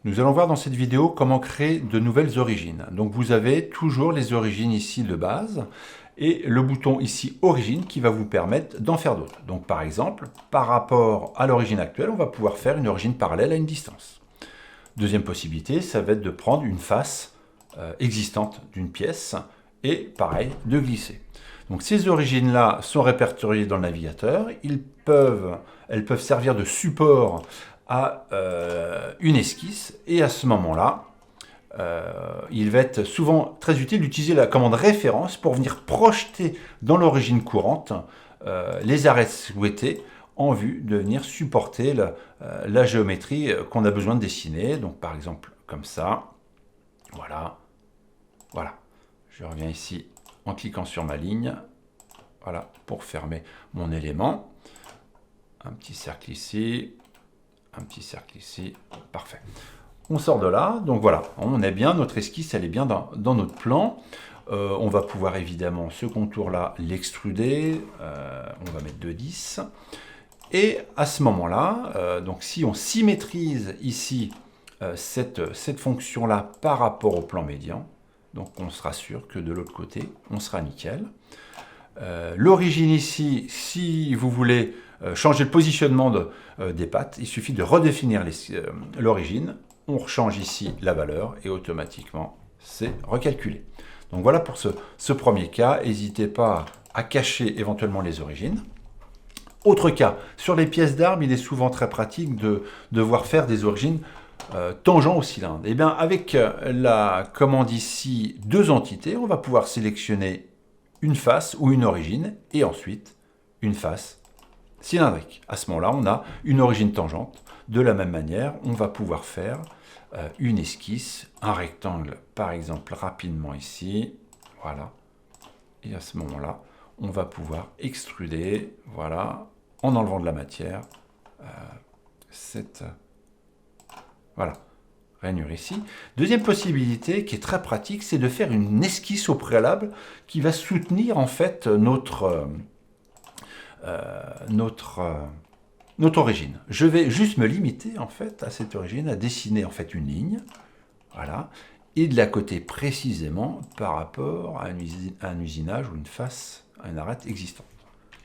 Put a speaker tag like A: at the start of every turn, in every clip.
A: Nous allons voir dans cette vidéo comment créer de nouvelles origines. Donc vous avez toujours les origines ici de base et le bouton ici origine qui va vous permettre d'en faire d'autres. Donc par exemple, par rapport à l'origine actuelle, on va pouvoir faire une origine parallèle à une distance. Deuxième possibilité, ça va être de prendre une face existante d'une pièce et pareil, de glisser. Donc ces origines-là sont répertoriées dans le navigateur. Elles peuvent servir de support à une esquisse et à ce moment-là, il va être souvent très utile d'utiliser la commande référence pour venir projeter dans l'origine courante les arêtes souhaités en vue de venir supporter la géométrie qu'on a besoin de dessiner. Donc par exemple comme ça, voilà. Je reviens ici en cliquant sur ma ligne, voilà, pour fermer mon élément. Un petit cercle ici, un petit cercle ici, parfait. On sort de là, donc voilà, on est bien, notre esquisse, elle est bien dans notre plan. On va pouvoir évidemment ce contour-là l'extruder, on va mettre 2,10. Et à ce moment-là, donc si on symétrise ici cette fonction-là par rapport au plan médian, donc on sera sûr que de l'autre côté, on sera nickel. L'origine ici, si vous voulez changer le positionnement des pattes, il suffit de redéfinir l'origine. On rechange ici la valeur et automatiquement, c'est recalculé. Donc voilà pour ce premier cas. N'hésitez pas à cacher éventuellement les origines. Autre cas, sur les pièces d'armes, il est souvent très pratique de devoir faire des origines tangent au cylindre. Et bien avec la commande ici deux entités, on va pouvoir sélectionner une face ou une origine et ensuite une face cylindrique. À ce moment-là, on a une origine tangente. De la même manière, on va pouvoir faire une esquisse, un rectangle par exemple rapidement ici, voilà. Et à ce moment-là, on va pouvoir extruder, voilà, en enlevant de la matière, cette voilà, rainure ici. Deuxième possibilité qui est très pratique, c'est de faire une esquisse au préalable qui va soutenir en fait notre origine. Je vais juste me limiter en fait à cette origine, à dessiner en fait une ligne, voilà, et de la côté précisément par rapport à un usinage ou une face, à une arête existante.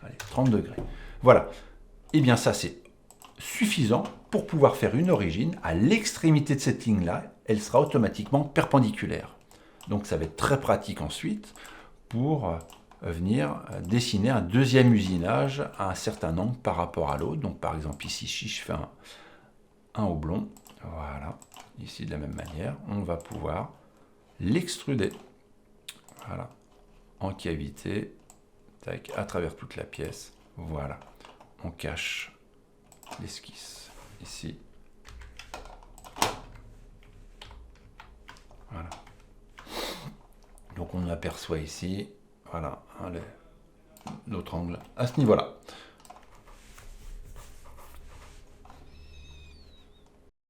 A: Allez, 30 degrés. Voilà. Et bien ça c'est suffisant pour pouvoir faire une origine. À l'extrémité de cette ligne-là, elle sera automatiquement perpendiculaire. Donc ça va être très pratique ensuite pour venir dessiner un deuxième usinage à un certain angle par rapport à l'autre. Donc par exemple ici, si je fais un oblong, voilà, ici de la même manière, on va pouvoir l'extruder, voilà, en cavité, tac, à travers toute la pièce, voilà, on cache l'esquisse ici, voilà, donc on aperçoit ici, voilà, notre angle à ce niveau là.